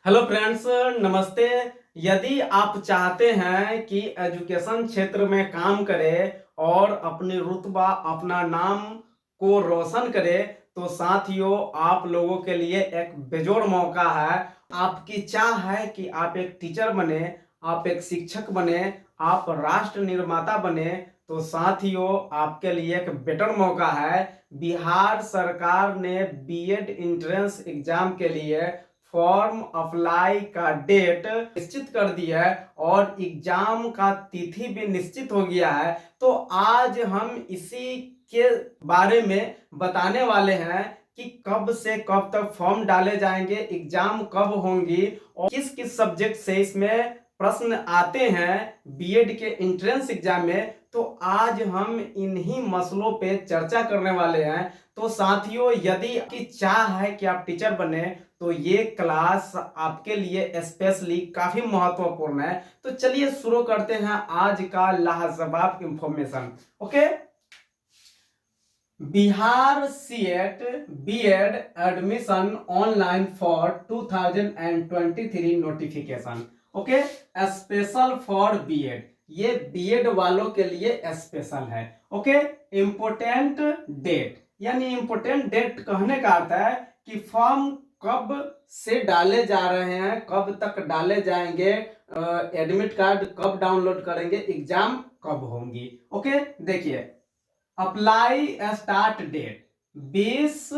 Hello friends, नमस्ते। यदि आप चाहते हैं कि एजुकेशन क्षेत्र में काम करें और अपनी रुतबा अपना नाम को रोशन करें, तो साथियों आप लोगों के लिए एक बेजोड़ मौका है। आपकी चाह है कि आप एक टीचर बने, आप एक शिक्षक बने, आप राष्ट्र निर्माता बने, तो साथियों आपके लिए एक बेटर मौका है। बिहार सरकार ने बीएड एंट्रेंस एग्जाम के लिए फॉर्म अप्लाई का डेट निश्चित कर दिया है और एग्जाम का तिथि भी निश्चित हो गया है। तो आज हम इसी के बारे में बताने वाले हैं कि कब से कब तक फॉर्म डाले जाएंगे, एग्जाम कब होंगी और किस किस सब्जेक्ट से इसमें प्रश्न आते हैं बीएड के एंट्रेंस एग्जाम में। तो आज हम इन्हीं मसलों पे चर्चा करने वाले हैं। तो साथियों, यदि आपकी चाह है कि आप टीचर बने तो ये क्लास आपके लिए स्पेशली काफी महत्वपूर्ण है। तो चलिए शुरू करते हैं आज का लाजवाब information. Okay, Bihar CET B Ed admission online for 2023 notification. Okay, special for B Ed, ये बीएड वालों के लिए स्पेशल है। ओके, इम्पोर्टेंट डेट, यानी इम्पोर्टेंट डेट कहने का अर्थ है कि फॉर्म कब से डाले जा रहे हैं, कब तक डाले जाएंगे, एडमिट कार्ड कब डाउनलोड करेंगे, एग्जाम कब होंगी। ओके, देखिए अप्लाई स्टार्ट डेट 20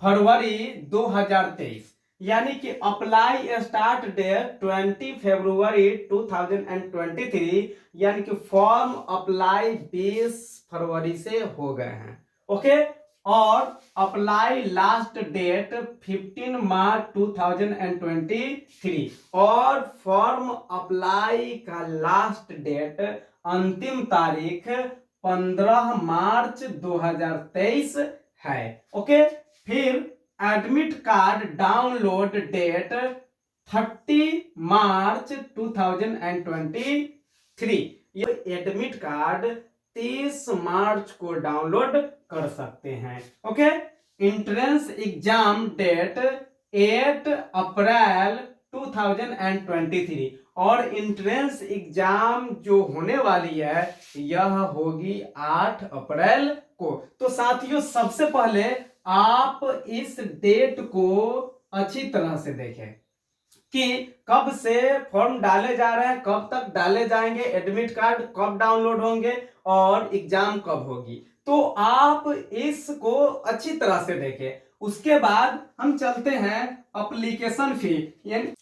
फरवरी 2023, यानी कि अप्लाई स्टार्ट डेट 20 फरवरी 2023, यानी कि फॉर्म अप्लाई 20 फरवरी से हो गए हैं। ओके, और अप्लाई लास्ट डेट 15 मार्च 2023, और फॉर्म अप्लाई का लास्ट डेट अंतिम तारीख 15 मार्च 2023 है। ओके, फिर एडमिट कार्ड डाउनलोड डेट 30 मार्च 2023। ये एडमिट कार्ड 30 मार्च को डाउनलोड कर सकते हैं। ओके, एंट्रेंस एग्जाम डेट 8 अप्रैल 2023, और एंट्रेंस एग्जाम जो होने वाली है यह होगी 8 अप्रैल को। तो साथियों, सबसे पहले आप इस डेट को अच्छी तरह से देखें कि कब से फॉर्म डाले जा रहे हैं, कब तक डाले जाएंगे, एडमिट कार्ड कब डाउनलोड होंगे और एग्जाम कब होगी। तो आप इसको अच्छी तरह से देखें। उसके बाद हम चलते हैं एप्लीकेशन फी,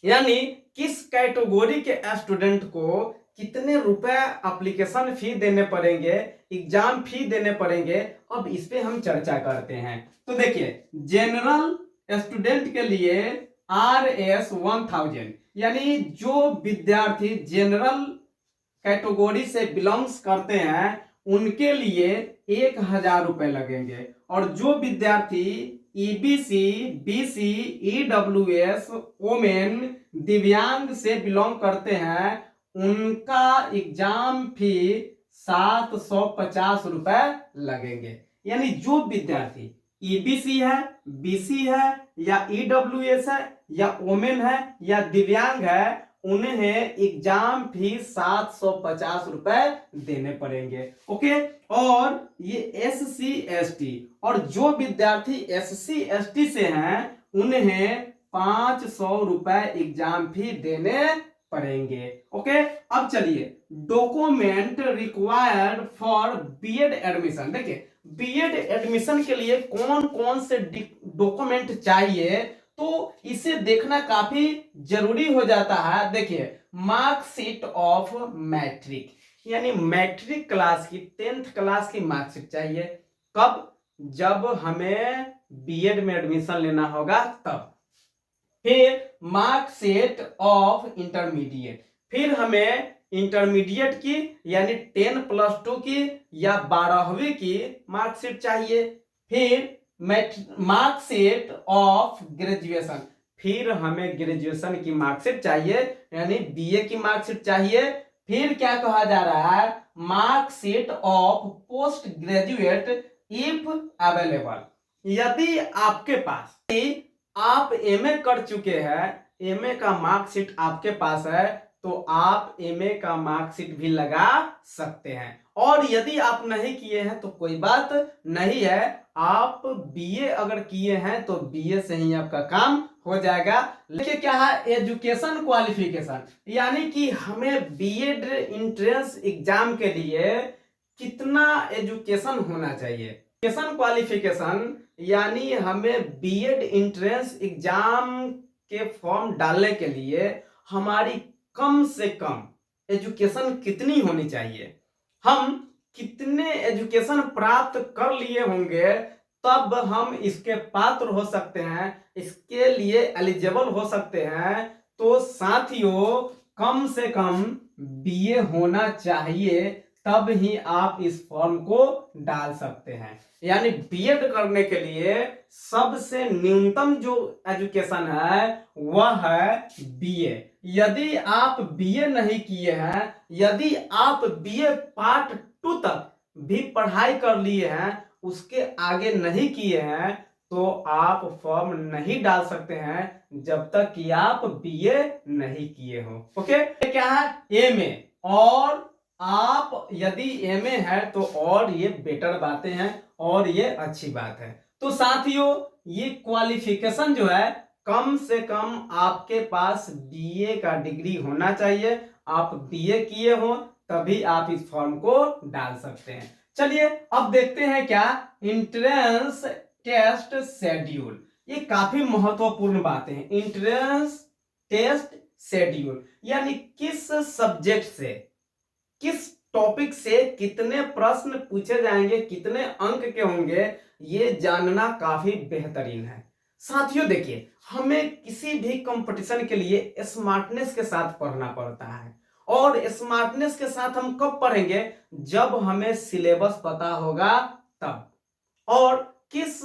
यानी किस कैटेगरी के स्टूडेंट को कितने रुपए एप्लीकेशन फी देने पड़ेंगे, एग्जाम फी देने पड़ेंगे। अब इस पे हम चर्चा करते हैं। तो देखिए, जनरल स्टूडेंट के लिए RS 1000, यानी जो विद्यार्थी जनरल कैटेगरी से बिलोंग्स करते हैं उनके लिए 1000 रुपए लगेंगे, और जो विद्यार्थी EBC, BC, EWS, ओमेन, दिव्यांग से बिलोंग करते हैं उनका एग्जाम फी 750 रुपए लगेंगे। यानी जो विद्यार्थी EBC है, BC है, या EWS है, या ओमेन है, या दिव्यांग है, उन्हें एग्जाम फीस 750 रुपए देने पड़ेंगे। ओके, और ये SC ST, और जो विद्यार्थी SC ST से हैं उन्हें 500 रुपए एग्जाम फी देने पड़ेंगे। ओके, अब चलिए document required for B Ed admission. देखिए, बीएड एडमिशन के लिए कौन कौन से डॉक्यूमेंट चाहिए, तो इसे देखना काफी जरूरी हो जाता है। देखिए, मार्कशीट ऑफ मैट्रिक, यानी मैट्रिक क्लास की 10th क्लास की मार्कशीट चाहिए। कब? जब हमें बीएड में एडमिशन लेना होगा तब। फिर मार्कशीट ऑफ इंटरमीडिएट, फिर हमें इंटरमीडिएट की यानी 10+2 की या 12वीं की मार्कशीट चाहिए। फिर मार्कशीट ऑफ ग्रेजुएशन, फिर हमें ग्रेजुएशन की मार्कशीट चाहिए यानी बीए की मार्कशीट चाहिए। फिर क्या कहा जा रहा है? Marksheet of post graduate if available, यदि आपके पास आप एमए कर चुके हैं एमए का मार्कशीट आपके पास है तो आप एमए का मार्कशीट भी लगा सकते हैं। और यदि आप नहीं किए हैं तो कोई बात नहीं है, आप बीए अगर किए हैं तो बीए से ही आपका काम हो जाएगा। लेकिन क्या है, एजुकेशन क्वालिफिकेशन, यानी कि हमें बीएड इंट्रेंस एग्जाम के लिए कितना एजुकेशन होना चाहिए। एजुकेशन क्वालिफिकेशन यानी हमें बीएड इंट्रेंस एग्जाम के फॉर्म डालने के लिए हमारी कम से कम एजुकेशन कितनी होनी चाहिए, हम कितने एजुकेशन प्राप्त कर लिए होंगे तब हम इसके पात्र हो सकते हैं, इसके लिए एलिजिबल हो सकते हैं। तो साथियों, कम से कम बीए होना चाहिए, तब ही आप इस फॉर्म को डाल सकते हैं। यानी बीएड करने के लिए सबसे न्यूनतम जो एजुकेशन है वह है बीए। यदि आप बीए नहीं किए हैं, यदि आप बीए पार्ट 2 तक भी पढ़ाई कर लिए हैं, उसके आगे नहीं किए हैं, तो आप फॉर्म नहीं डाल सकते हैं जब तक कि आप बीए नहीं किए हो। ओके, क्या है एमए, और आप यदि एमए है तो और ये बेटर बातें हैं और ये अच्छी बात है। तो साथियों, ये क्वालिफिकेशन जो है कम से कम आपके पास बीए का डिग्री होना चाहिए। आप बीए किए हो तभी आप इस फॉर्म को डाल सकते हैं। चलिए अब देखते हैं क्या इंट्रेंस टेस्ट शेड्यूल। ये काफी महत्वपूर्ण बातें हैं। इंट्रेंस टेस्ट शेड्यूल यानी किस सब्जेक्ट से, किस टॉपिक से कितने प्रश्न पूछे जाएंगे, कितने अंक के होंगे, ये जानना काफी बेहतरीन है। साथियों देखिए, हमें किसी भी कंपटीशन के लिए स्मार्टनेस के साथ पढ़ना पड़ता है। और स्मार्टनेस के साथ हम कब पढ़ेंगे, जब हमें सिलेबस पता होगा तब। और किस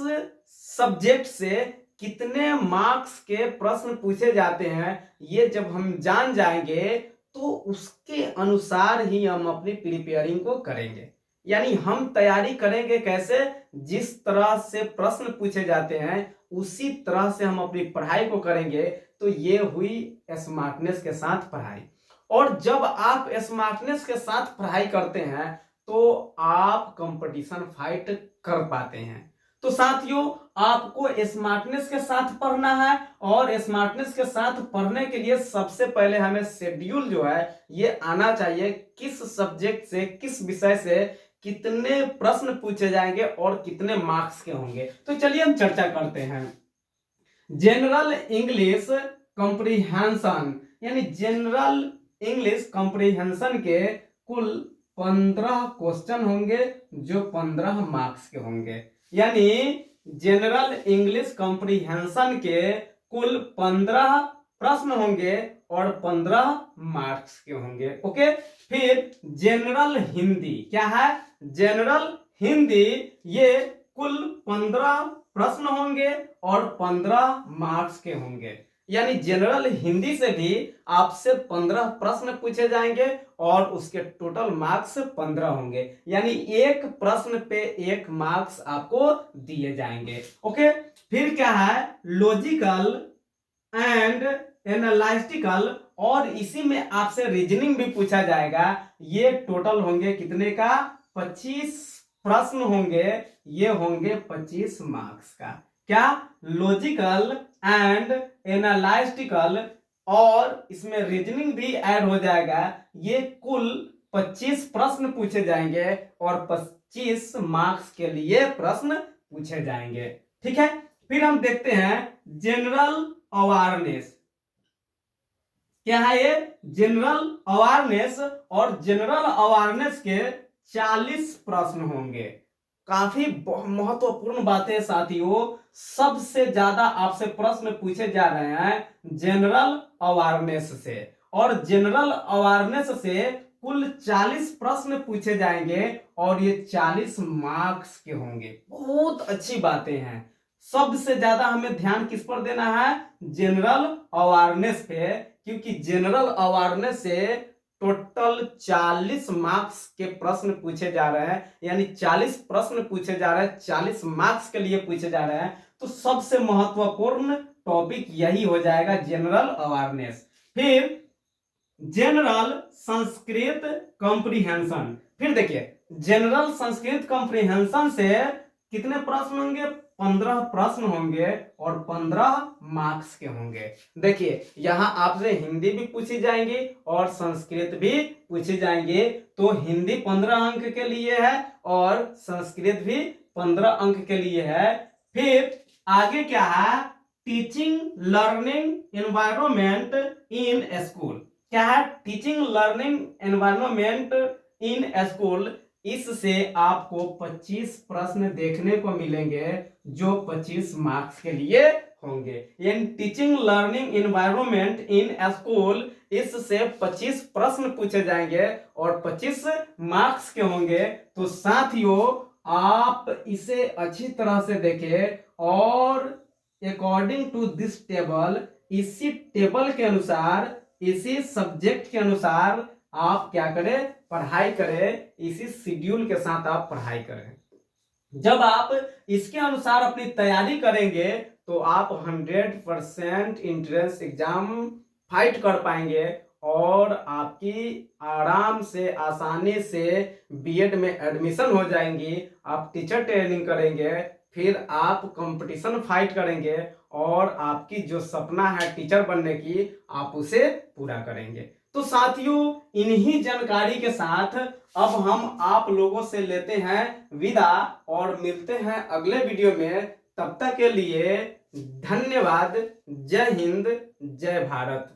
सब्जेक्ट से कितने मार्क्स के प्रश्न पूछे जाते हैं, ये जब हम जान जाएंगे तो उसके अनुसार ही हम अपनी प्रिपेयरिंग को करेंगे। यानी हम तैयारी करेंगे कैसे, जिस तरह से प्रश्न पूछे जाते हैं उसी तरह से हम अपनी पढ़ाई को करेंगे। तो ये हुई स्मार्टनेस के साथ पढ़ाई। और जब आप स्मार्टनेस के साथ पढ़ाई करते हैं तो आप कंपटीशन फाइट कर पाते हैं। तो साथियों, आपको स्मार्टनेस के साथ पढ़ना है, और स्मार्टनेस के साथ पढ़ने के लिए सबसे पहले हमें शेड्यूल जो है ये आना चाहिए, किस सब्जेक्ट से, किस विषय से कितने प्रश्न पूछे जाएंगे और कितने मार्क्स के होंगे। तो चलिए हम चर्चा करते हैं। जनरल इंग्लिश कॉम्प्रिहेंशन, यानी जनरल इंग्लिश कॉम्प्रिहेंशन के कुल 15 क्वेश्चन होंगे जो 15 मार्क्स के होंगे। यानी जनरल इंग्लिश कॉम्प्रिहेंशन के कुल 15 प्रश्न होंगे और 15 मार्क्स के होंगे। ओके, फिर जनरल हिंदी, क्या है जनरल हिंदी, ये कुल 15 प्रश्न होंगे और 15 मार्क्स के होंगे। यानी जनरल हिंदी से भी आपसे 15 प्रश्न पूछे जाएंगे और उसके टोटल मार्क्स 15 होंगे। यानी एक प्रश्न पे 1 मार्क्स आपको दिए जाएंगे। ओके, फिर क्या है लॉजिकल एंड एनालिटिकल, और इसी में आपसे रीजनिंग भी पूछा जाएगा। ये टोटल होंगे कितने का, 25 प्रश्न होंगे, ये होंगे 25 मार्क्स का। क्या लॉजिकल एंड एनालिटिकल, और इसमें रीजनिंग भी ऐड हो जाएगा। ये कुल 25 प्रश्न पूछे जाएंगे और 25 मार्क्स के लिए प्रश्न पूछे जाएंगे। ठीक है, फिर हम देखते हैं जनरल अवेयरनेस। क्या है ये जनरल अवेयरनेस, और जनरल अवेयरनेस के 40 प्रश्न होंगे। काफी महत्वपूर्ण बातें साथियों, सबसे ज्यादा आपसे प्रश्न पूछे जा रहे हैं जनरल अवेयरनेस से, और जनरल अवेयरनेस से कुल 40 प्रश्न पूछे जाएंगे और ये 40 मार्क्स के होंगे। बहुत अच्छी बातें हैं। सबसे ज्यादा हमें ध्यान किस पर देना है, जनरल अवेयरनेस पे, क्योंकि जनरल अवेयरनेस से टोटल 40 मार्क्स के प्रश्न पूछे जा रहे हैं। यानी 40 प्रश्न पूछे जा रहे हैं, 40 मार्क्स के लिए पूछे जा रहे हैं। तो सबसे महत्वपूर्ण टॉपिक यही हो जाएगा, जनरल अवेयरनेस। फिर जनरल संस्कृत कॉम्प्रिहेंशन। फिर देखिए जनरल संस्कृत कॉम्प्रिहेंशन से कितने प्रश्न होंगे, 15 प्रश्न होंगे और 15 मार्क्स के होंगे। देखिए यहाँ आपसे हिंदी भी पूछी जाएंगी और संस्कृत भी पूछी जाएंगे। तो हिंदी 15 अंक के लिए है और संस्कृत भी 15 अंक के लिए है। फिर आगे क्या है, teaching learning environment in school. क्या है, teaching learning environment in school. इससे आपको 25 प्रश्न देखने को मिलेंगे जो 25 मार्क्स के लिए होंगे। यानी teaching learning environment in school, इससे 25 प्रश्न पूछे जाएंगे और 25 मार्क्स के होंगे। तो साथियों आप इसे अच्छी तरह से देखें और अकॉर्डिंग टू दिस टेबल, इसी टेबल के अनुसार, इसी सब्जेक्ट के अनुसार आप क्या करें, पढ़ाई करें। इसी शेड्यूल के साथ आप पढ़ाई करें। जब आप इसके अनुसार अपनी तैयारी करेंगे तो आप 100% एंट्रेंस एग्जाम फाइट कर पाएंगे और आपकी आराम से, आसानी से बीएड में एडमिशन हो जाएंगी। आप टीचर ट्रेनिंग करेंगे, फिर आप कंपटीशन फाइट करेंगे और आपकी जो सपना है टीचर बनने की, आप उसे पूरा करेंगे। तो साथियों इन्हीं जानकारी के साथ अब हम आप लोगों से लेते हैं विदा और मिलते हैं अगले वीडियो में। तब तक के लिए धन्यवाद। जय हिंद, जय भारत।